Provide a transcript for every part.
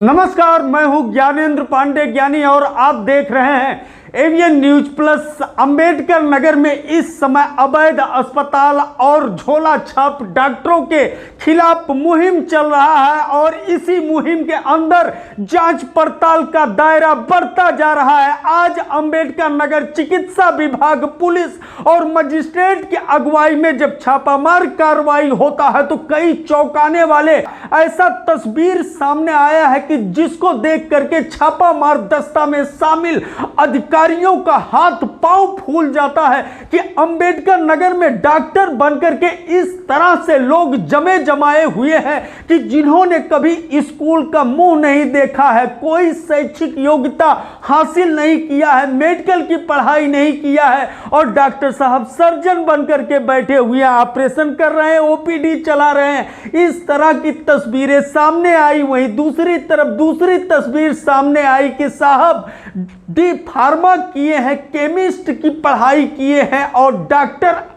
नमस्कार, मैं हूं ज्ञानेंद्र पांडे ज्ञानी और आप देख रहे हैं AVN news plus. Ambedkar Nagar में इस समय अवैध अस्पताल और झोला छाप डॉक्टरों के खिलाफ मुहिम चल रहा है और इसी मुहिम के अंदर जांच पड़ताल का दायरा बढ़ता जा रहा है। आज अंबेडकर नगर चिकित्सा विभाग, पुलिस और मजिस्ट्रेट की अगुवाई में जब छापामार कार्रवाई होता है तो कई चौंकाने वाले ऐसा तस्वीर सामने आया है कि जिसको देख करके छापामार दस्ता में शामिल अधिकारियों का हाथ पांव फूल जाता है कि अंबेडकर नगर में डॉक्टर बनकर के इस तरह से लोग जमे जमाए हुए हैं कि जिन्होंने कभी स्कूल का मुंह नहीं देखा है, कोई शैक्षिक योग्यता हासिल नहीं किया है, मेडिकल की पढ़ाई नहीं किया है और डॉक्टर साहब सर्जन बनकर के बैठे हुए हैं, ऑपरेशन कर रहे हैं, ओपीडी चला रहे हैं। इस तरह की तस्वीरें सामने आई। वहीं दूसरी तरफ दूसरी तस्वीर सामने आई कि साहब डी फार्मा किए हैं, केमिस्ट की पढ़ाई किए हैं और डॉक्टर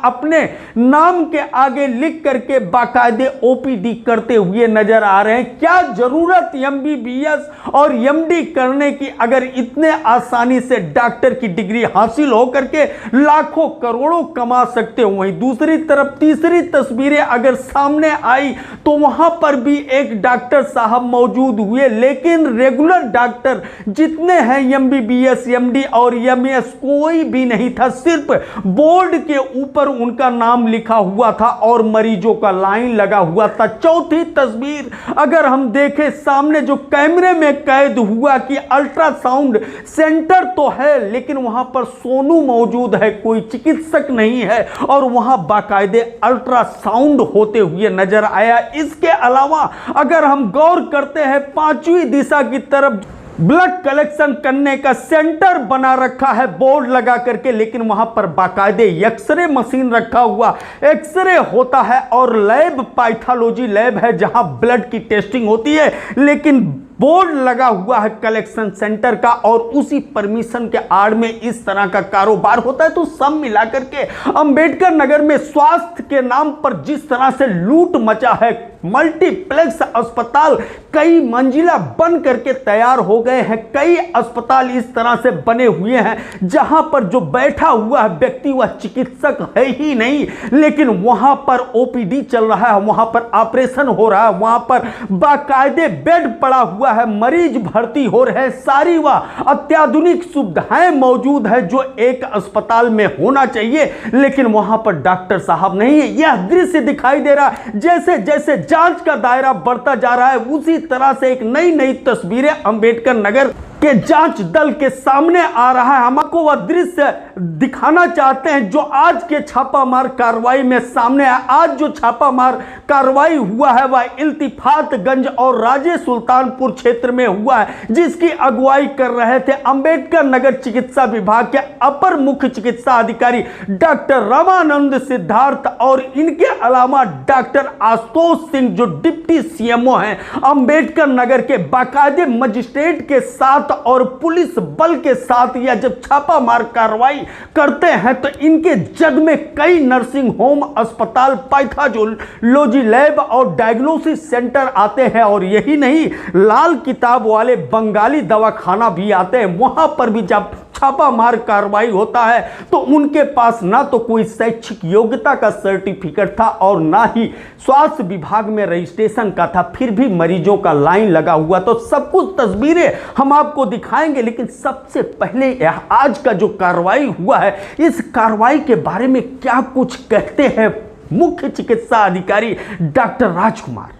अपने नाम के आगे लिख करके बाकायदे ओपीडी करते हुए नजर आ रहे हैं। क्या जरूरत एमबीबीएस और एमडी करने की, अगर इतने आसानी से डॉक्टर की डिग्री हासिल हो करके लाखों करोड़ों कमा सकते हो। वहीं दूसरी तरफ तीसरी तस्वीरें अगर सामने आई तो वहां पर भी एक डॉक्टर साहब मौजूद हुए, लेकिन रेगुलर डॉक्टर जितने हैं एमबीबीएस, एमडी और एमएस कोई भी नहीं था। सिर्फ बोर्ड के ऊपर उनका नाम लिखा हुआ था और मरीजों का लाइन लगा हुआ था। चौथी तस्वीर अगर हम देखें सामने जो कैमरे में कैद हुआ कि अल्ट्रासाउंड सेंटर तो है लेकिन वहां पर सोनू मौजूद है, कोई चिकित्सक नहीं है और वहां बाकायदे अल्ट्रासाउंड होते हुए नजर आया। इसके अलावा अगर हम गौर करते हैं पांचवी दिशा की तरफ ब्लड कलेक्शन करने का सेंटर बना रखा है बोर्ड लगा करके, लेकिन वहां पर बाकायदे एक्सरे मशीन रखा हुआ, एक्सरे होता है और लैब पैथोलॉजी लैब है जहां ब्लड की टेस्टिंग होती है, लेकिन बोर्ड लगा हुआ है कलेक्शन सेंटर का और उसी परमिशन के आड़ में इस तरह का कारोबार होता है। तो सब मिलाकर के अंबेडकर नगर में स्वास्थ्य के नाम पर जिस तरह से लूट मचा है, मल्टीप्लेक्स अस्पताल कई मंजिला बन करके तैयार हो गए हैं, कई अस्पताल इस तरह से बने हुए हैं जहां पर जो बैठा हुआ है व्यक्ति वह चिकित्सक है ही नहीं, लेकिन वहां पर ओपीडी चल रहा है, वहां पर ऑपरेशन हो रहा है, वहां पर बाकायदे बेड पड़ा हुआ है, मरीज भर्ती हो रहे हैं, सारी वह अत्याधुनिक सुविधाएं मौजूद है जो एक अस्पताल में होना चाहिए, लेकिन वहां पर डॉक्टर साहब नहीं है। यह दृश्य दिखाई दे रहा है जैसे जैसे जांच का दायरा बढ़ता जा रहा है उसी तरह से एक नई नई तस्वीरें अंबेडकर नगर के जांच दल के सामने आ रहा है। हम आपको वह दृश्य दिखाना चाहते हैं जो आज के छापामार कार्रवाई में सामने आया। आज जो छापामार कार्रवाई हुआ है वह इल्तिफातगंज और राजे सुल्तानपुर क्षेत्र में हुआ है, जिसकी अगुवाई कर रहे थे अंबेडकर नगर चिकित्सा विभाग के अपर मुख्य चिकित्सा अधिकारी डॉक्टर रामानंद सिद्धार्थ और इनके अलावा डॉक्टर आशुतोष सिंह जो डिप्टी सीएमओ हैं अंबेडकर नगर के। बाकायदे मजिस्ट्रेट के साथ और पुलिस बल के साथ यह जब छापामार कार्रवाई करते हैं तो इनके जग में कई नर्सिंग होम, अस्पताल, पैथोलॉजी लैब और डायग्नोसिस सेंटर आते हैं और यही नहीं, लाल किताब वाले बंगाली दवाखाना भी आते हैं। वहां पर भी जब छापामार कार्रवाई होता है तो उनके पास ना तो कोई शैक्षिक योग्यता का सर्टिफिकेट था और ना ही स्वास्थ्य विभाग में रजिस्ट्रेशन का था, फिर भी मरीजों का लाइन लगा हुआ। तो सब कुछ तस्वीरें हम आपको दिखाएंगे, लेकिन सबसे पहले आज का जो कार्रवाई हुआ है इस कार्रवाई के बारे में क्या कुछ कहते हैं मुख्य चिकित्सा अधिकारी डॉक्टर राजकुमार।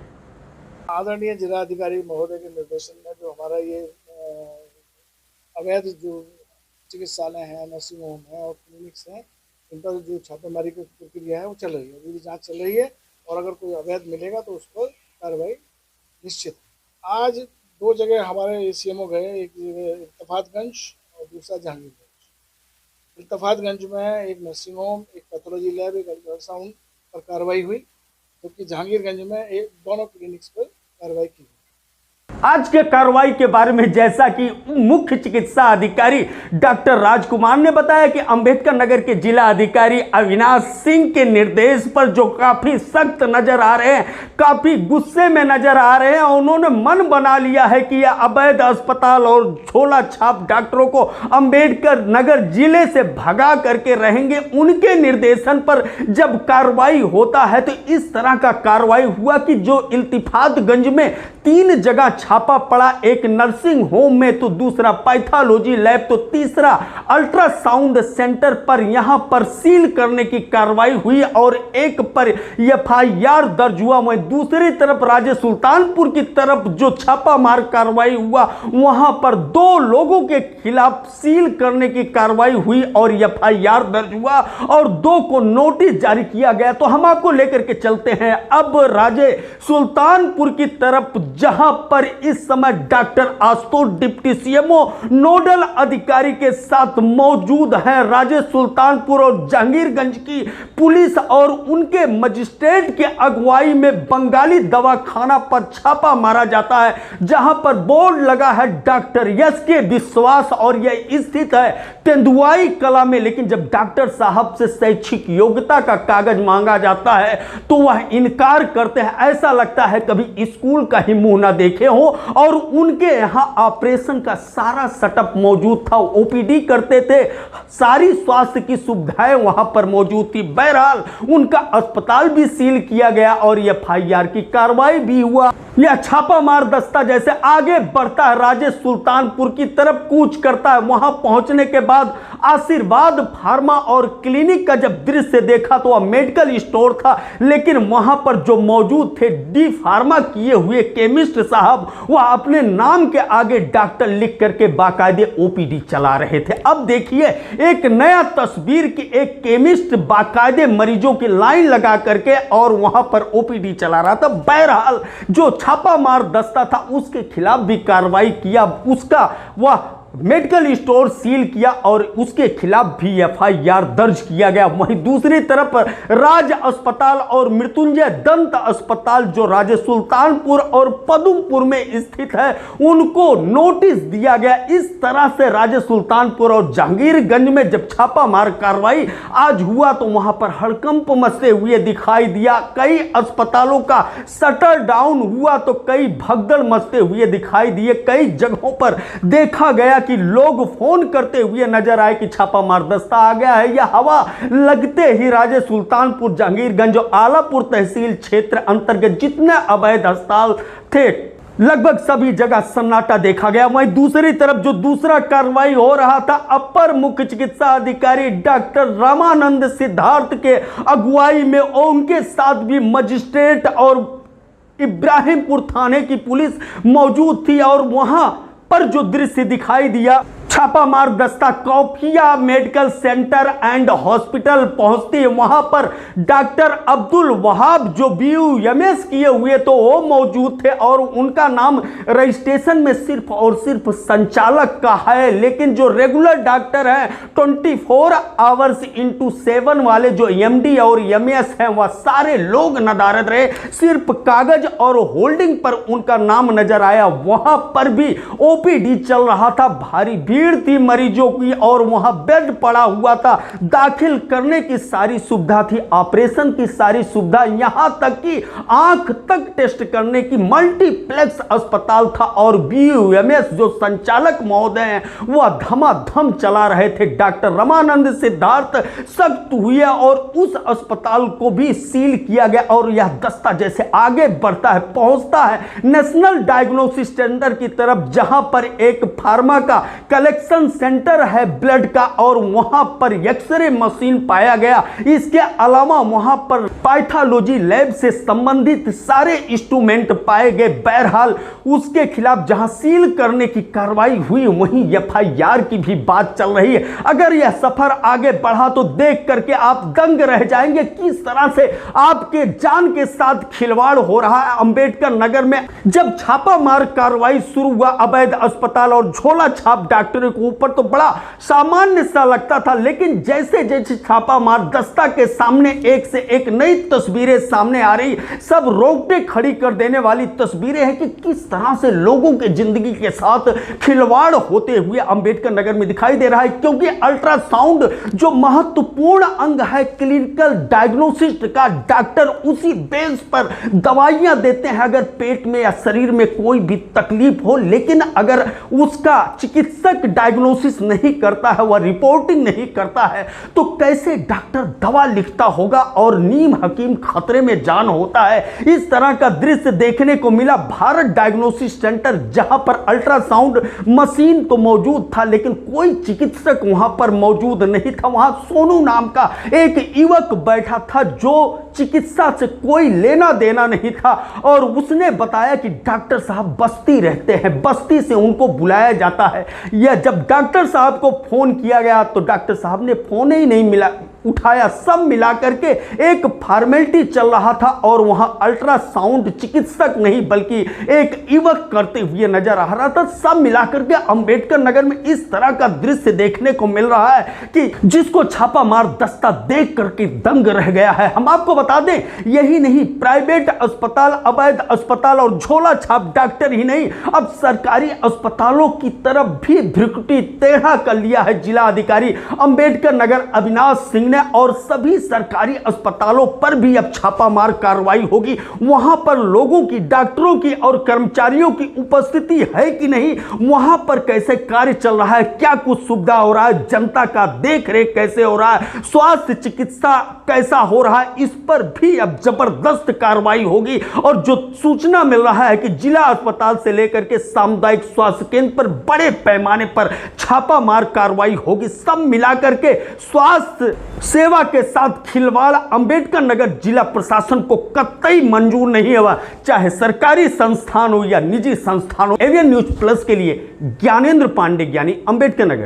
आदरणीय जिलाधिकारी महोदय के निर्देशन में जो हमारा ये अवैध जो चिकित्सालय हैं, नर्सिंग होम है और क्लिनिक्स हैं, इन पर जो छापेमारी की प्रक्रिया है वो चल रही है, अभी भी जांच चल रही है और अगर कोई अवैध मिलेगा तो उस पर कार्रवाई निश्चित। आज दो जगह हमारे सीएमओ गए, एक इल्तिफातगंज और दूसरा जहांगीरगंज। इल्तिफातगंज में एक नर्सिंग होम, एक पैथोलॉजी लैब, एक अल्ट्रासाउंड पर कार्रवाई हुई, जबकि जहांगीरगंज में दोनों क्लिनिक्स पर कार्रवाई की। आज के कार्रवाई के बारे में जैसा कि मुख्य चिकित्सा अधिकारी डॉक्टर राजकुमार ने बताया कि अंबेडकर नगर के जिला अधिकारी अविनाश सिंह के निर्देश पर जो काफी सख्त नजर आ रहे हैं, काफी गुस्से में नजर आ रहे हैं, उन्होंने मन बना लिया है कि यह अवैध अस्पताल और झोला छाप डॉक्टरों को अंबेडकर नगर जिले से भगा करके रहेंगे। उनके निर्देशन पर जब कार्रवाई होता है तो इस तरह का कार्रवाई हुआ कि जो इल्तिफातगंज में 3 जगह छापा पड़ा, एक नर्सिंग होम में, तो दूसरा पैथोलॉजी लैब, तो तीसरा अल्ट्रासाउंड सेंटर पर यहां पर सील करने की कार्रवाई हुई और एक पर एफआईआर दर्ज हुआ। वहीं दूसरी तरफ राजे सुल्तानपुर की तरफ जो छापामार कार्रवाई हुआ वहां पर 2 लोगों के खिलाफ सील करने की कार्रवाई हुई और एफआईआर दर्ज हुआ और 2 को नोटिस जारी किया गया। तो हम आपको लेकर के चलते हैं अब राजे सुल्तानपुर की तरफ, जहां पर इस समय doctor Ashutosh deputy CMO nodal अधिकारी के साथ मौजूद है। राजे सुल्तानपुर और जहांगीरगंज की पुलिस और उनके मजिस्ट्रेट के अगुवाई में बंगाली दवाखाना पर छापा मारा जाता है, जहां पर बोर्ड लगा है डॉक्टर यस के विश्वास और यह स्थित है तेंदुआई कला में। लेकिन जब डॉक्टर साहब से शैक्षिक योग्यता का कागज मांगा जाता है तो वह इनकार करते हैं। ऐसा लगता है कभी स्कूल का ही मुंह ना देखे हो। और उनके यहां ऑपरेशन का सारा सेटअप मौजूद था, ओपीडी करते थे, सारी स्वास्थ्य की सुविधाएं वहां पर मौजूद थी। बहरहाल उनका अस्पताल भी सील किया गया और एफआईआर की कार्रवाई भी हुआ। यह छापामार दस्ता जैसे आगे बढ़ता है, राजे सुल्तानपुर की तरफ कूच करता है। वहां पहुंचने के बाद आशीर्वाद फार्मा और क्लिनिक का जब दृश्य देखा तो वह मेडिकल स्टोर था, लेकिन वहां पर जो मौजूद थे डी फार्मा किए हुए केमिस्ट साहब, वह अपने नाम के आगे डॉक्टर लिख करके बाकायदे ओपीडी चला रहे थे। अब देखिए एक नया तस्वीर की, एक केमिस्ट बाकायदे मरीजों की लाइन लगा करके और वहां पर ओपीडी चला रहा था। बहरहाल जो छापामार दस्ता था उसके खिलाफ भी कार्रवाई किया, उसका वह मेडिकल स्टोर सील किया और उसके खिलाफ भी एफआईआर दर्ज किया गया। वहीं दूसरी तरफ राज अस्पताल और मृत्युंजय दंत अस्पताल जो राजे सुल्तानपुर और पदमपुर में स्थित है उनको नोटिस दिया गया। इस तरह से राजे सुल्तानपुर और जहांगीरगंज में जब छापामार कार्रवाई आज हुआ तो वहां पर हड़कंप मचते हुए दिखाई दिया। कई अस्पतालों का शटर डाउन हुआ तो कई भगदड़ मचते हुए दिखाई दिए। कई जगहों पर देखा गया कि लोग फोन करते हुए नजर आए कि छापामार दस्ता आ गया है। यह हवा लगते ही राजे सुल्तानपुर, जहांगीरगंज और आलापुर तहसील क्षेत्र अंतर्गत जितने अवैध अस्पताल थे लगभग सभी जगह सन्नाटा देखा गया। वहीं दूसरी तरफ जो दूसरा कार्रवाई हो रहा था, अपर मुख्य चिकित्सा अधिकारी डॉक्टर रामानंद सिद्धार्थ के अगुवाई में और उनके साथ भी मजिस्ट्रेट और इब्राहिमपुर थाने की पुलिस मौजूद थी और वहां पर जो दृश्य दिखाई दिया, छापामार दस्ता कौफिया मेडिकल सेंटर एंड हॉस्पिटल पहुंचती है। वहां पर डॉक्टर अब्दुल वहाब जो BUMS किए हुए तो वो मौजूद थे और उनका नाम रजिस्ट्रेशन में सिर्फ और सिर्फ संचालक का है, लेकिन जो रेगुलर डॉक्टर हैं 24 आवर्स इंटू 7 वाले जो MD और MS हैं वह सारे लोग नदारद रहे। सिर्फ कागज और होल्डिंग पर उनका नाम नजर आया। वहां पर भी OPD चल रहा था, भारी भीड़ थी मरीजों की और वहां बेड पड़ा हुआ था। दाखिल करने की सारी सुविधा थी, ऑपरेशन की सारी सुविधा, यहां तक कि आंख तक टेस्ट करने की मल्टीप्लेक्स अस्पताल था और BUMS जो संचालक महोदय हैं वह धमाधम चला रहे थे। डॉक्टर रामानंद सिद्धार्थ सख्त हुए और उस अस्पताल को भी सील किया गया और यह दस्ता जैसे आगे बढ़ता है पहुंचता है नेशनल डायग्नोसिस सेंटर की तरफ, जहां पर एक फार्मा का कलेक्शन सेंटर है ब्लड का और वहां पर एक्सरे मशीन पाया गया। इसके अलावा वहां पर पैथोलॉजी लैब से संबंधित सारे इंस्ट्रूमेंट पाए गए। बहरहाल उसके खिलाफ जहां सील करने की कार्रवाई हुई वहीं एफआईआर की भी बात चल रही है। अगर यह सफर आगे बढ़ा तो देख करके आप दंग रह जाएंगे किस तरह से आपके जान के साथ खिलवाड़ हो रहा है। अंबेडकर नगर में जब छापामार कार्रवाई शुरू हुआ, अवैध अस्पताल और झोला छाप डॉक्टरों दूसरे के ऊपर तो बड़ा सामान्य सा लगता था, लेकिन जैसे जैसे छापामार दस्ता के सामने एक से एक नई तस्वीरें सामने आ रही, सब रोंगटे खड़ी कर देने वाली तस्वीरें हैं कि किस तरह से लोगों के जिंदगी के साथ खिलवाड़ होते हुए अंबेडकर नगर में दिखाई दे रहा है। क्योंकि अल्ट्रासाउंड जो महत्वपूर्ण अंग है क्लिनिकल डायग्नोसिस का, डॉक्टर उसी बेस पर दवाइयां देते हैं अगर पेट में या शरीर में कोई भी तकलीफ हो। लेकिन अगर उसका चिकित्सक डायग्नोसिस नहीं करता है, वह रिपोर्टिंग नहीं करता है, तो कैसे डॉक्टर दवा लिखता होगा और नीम हकीम खतरे में जान होता है। इस तरह का दृश्य देखने को मिला भारत डायग्नोसिस सेंटर, जहां पर अल्ट्रासाउंड मशीन तो मौजूद था लेकिन कोई चिकित्सक वहां पर मौजूद नहीं था। वहां सोनू नाम का एक युवक बैठा था जो चिकित्सा से कोई लेना देना नहीं था, और उसने बताया कि डॉक्टर साहब बस्ती रहते हैं, बस्ती से उनको बुलाया जाता है। या जब डॉक्टर साहब को फोन किया गया तो डॉक्टर साहब ने फोन ही नहीं उठाया। सब मिला करके एक फॉर्मेलिटी चल रहा था और वहां अल्ट्रासाउंड चिकित्सक नहीं बल्कि एक युवक करते हुए नजर आ रहा था। सब मिलाकर के अंबेडकर नगर में इस तरह का दृश्य देखने को मिल रहा है कि जिसको छापामार दस्ता देख करके दंग रह गया है। हम आपको बता दें, यही नहीं, प्राइवेट अस्पताल, अवैध अस्पताल और झोला छाप डॉक्टर ही नहीं, अब सरकारी अस्पतालों की तरफ भी भ्रुकुटी टेढ़ा कर लिया है जिला अधिकारी अंबेडकर नगर अविनाश सिंह ने, और सभी सरकारी अस्पतालों पर भी अब छापामार कार्रवाई होगी। वहां पर लोगों की, डॉक्टरों की और कर्मचारियों की उपस्थिति है कि नहीं, वहां पर कैसे कार्य चल रहा है, क्या कुछ सुविधा हो रहा है, जनता का देख रेख कैसे हो रहा है, स्वास्थ्य चिकित्सा कैसा हो रहा है, इस पर भी अब जबरदस्त कार्रवाई होगी। और जो सूचना मिल रहा है कि जिला अस्पताल से लेकर के सामुदायिक स्वास्थ्य केंद्र पर बड़े पैमाने पर छापामार कार्रवाई होगी। सब मिलाकर के स्वास्थ्य सेवा के साथ खिलवाड़ अंबेडकर नगर जिला प्रशासन को कतई मंजूर नहीं हुआ, चाहे सरकारी संस्थान हो या निजी संस्थान हो। एवियन न्यूज प्लस के लिए ज्ञानेंद्र पांडे, ज्ञानी, अंबेडकर नगर।